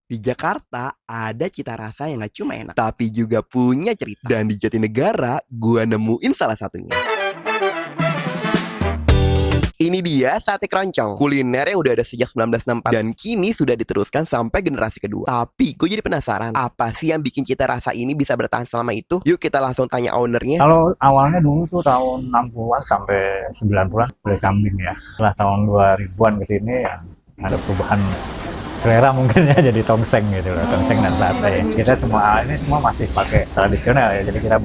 Di Jakarta ada cita rasa yang gak cuma enak, tapi juga punya cerita. Dan di Jatinegara, gua nemuin salah satunya. Ini dia sate keroncong. Kulinernya udah ada sejak 1964 dan kini sudah diteruskan sampai generasi kedua. Tapi gue jadi penasaran, apa sih yang bikin cita rasa ini bisa bertahan selama itu? Yuk kita langsung tanya ownernya. Kalau awalnya dulu tuh tahun 60-an sampai 90-an boleh kambing ya. Setelah tahun 2000-an ke sini ya ada perubahan selera mungkin ya, jadi tongseng gitu loh, tongseng dan sate. Kita semua masih pakai tradisional ya, jadi kita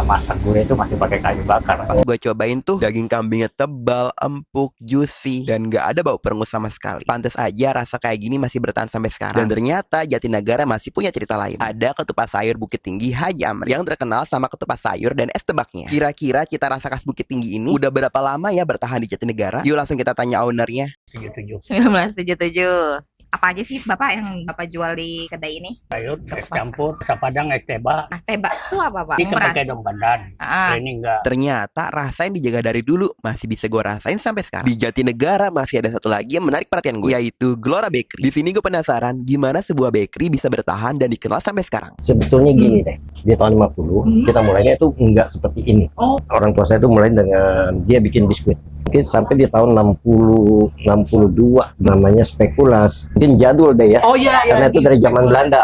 masak gulai itu masih pakai kayu bakar. Pas gue cobain tuh, daging kambingnya tebal, empuk, juicy, dan gak ada bau perengus sama sekali. Pantes aja rasa kayak gini masih bertahan sampai sekarang. Dan ternyata Jatinegara masih punya cerita lain. Ada ketupat sayur Bukit Tinggi Haji Amri yang terkenal sama ketupat sayur dan es tebaknya. Kira-kira cita rasa khas Bukit Tinggi ini udah berapa lama ya bertahan di Jatinegara? Yuk langsung kita tanya ownernya. 1977. Apa aja sih Bapak yang Bapak jual di kedai ini? Sayur, es campur, es padang, es teba. Nah, tebak itu apa Pak? Ini kan Nguras. pakai daun pandan. Ini enggak. Ternyata rasa yang dijaga dari dulu masih bisa gue rasain sampai sekarang. Di Jatinegara masih ada satu lagi yang menarik perhatian gue, yaitu Glora Bakery. Di sini gue penasaran gimana sebuah bakery bisa bertahan dan dikenal sampai sekarang. Sebetulnya gini deh, di tahun 50 kita mulainya itu enggak seperti ini. Orang tua saya itu mulai dengan dia bikin biskuit. Mungkin sampai di tahun 62 namanya Spekulas. Mungkin jadul deh ya. Oh iya, Karena itu dari zaman Belanda.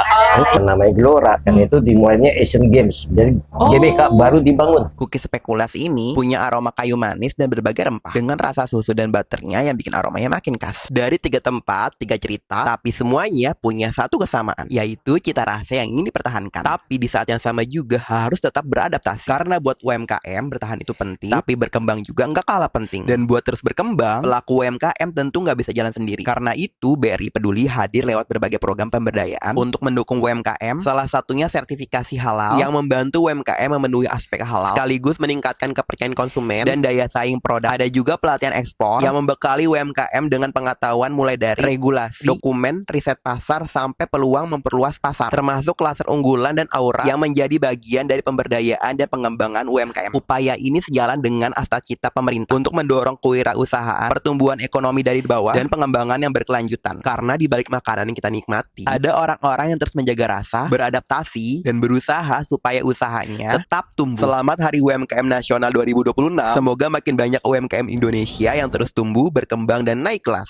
Namanya Glora, karena itu dimulainya Asian Games. Jadi GBK baru dibangun. Cookies Spekulas ini punya aroma kayu manis dan berbagai rempah dengan rasa susu dan butternya yang bikin aromanya makin khas. Dari 3 tempat, 3 cerita, tapi semuanya punya satu kesamaan, yaitu cita rasa yang ingin dipertahankan. Tapi di saat yang sama juga harus tetap beradaptasi. Karena buat UMKM bertahan itu penting, tapi berkembang juga nggak kalah penting. Dan buat terus berkembang, pelaku UMKM tentu nggak bisa jalan sendiri. Karena itu BRI Peduli hadir lewat berbagai program pemberdayaan untuk mendukung UMKM. Salah satunya sertifikasi halal yang membantu UMKM memenuhi aspek halal, sekaligus meningkatkan kepercayaan konsumen dan daya saing produk. Ada juga pelatihan ekspor yang membekali UMKM dengan pengetahuan mulai dari regulasi, dokumen, riset pasar, sampai peluang memperluas pasar, termasuk klaster unggulan dan aura yang menjadi bagian dari pemberdayaan dan pengembangan UMKM. Upaya ini sejalan dengan cita pemerintah untuk mendorong kewirausahaan, pertumbuhan ekonomi dari bawah, dan pengembangan yang berkelanjutan. Karena di balik makanan yang kita nikmati, ada orang-orang yang terus menjaga rasa, beradaptasi, dan berusaha supaya usahanya tetap tumbuh. Selamat Hari UMKM Nasional 2026. Semoga makin banyak UMKM Indonesia yang terus tumbuh, berkembang, dan naik kelas.